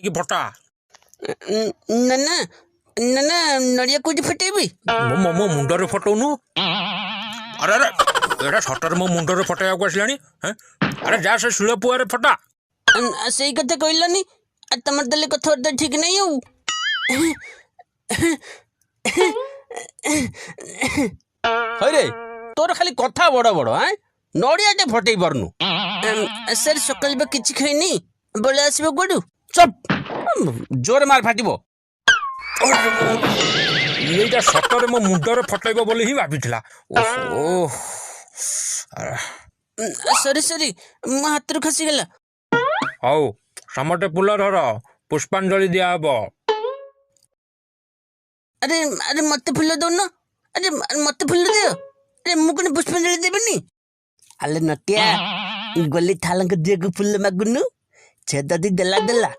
कि फटा ना ना ना ना नड़िया कोठी फटेबी मो मुंडरे फटौनु अरे अरे एटा सटर मो मुंडरे फटाइବାକୁ ଆସିଲାଣି अरे जा से शिଳ पुआरे फटा सेई कथा कहलनी तमर दले कथबार्ता ठीक नहीं हो हरे तोर खाली कथा बड़ बड़ नड़ियाटे फटई पारनु सर सकाल बा किछि खैनी बोले आसीबो गोडू चुप जोर मार फाटिबो एटा सटर मो मुंडरे फटाइबो बोली ही भाबिथिला ओहो सॉरी सॉरी मो हाथ रो खसी गेला हौ समटे पुल धर पुष्पांजलि दिया हबो अरे अरे मत फुल दो ना अरे मत फुल दियो अरे मु कोन पुष्पांजलि देबनी अले नटिया गली थालंक दिएको फुल मागुनु छेददी देला देला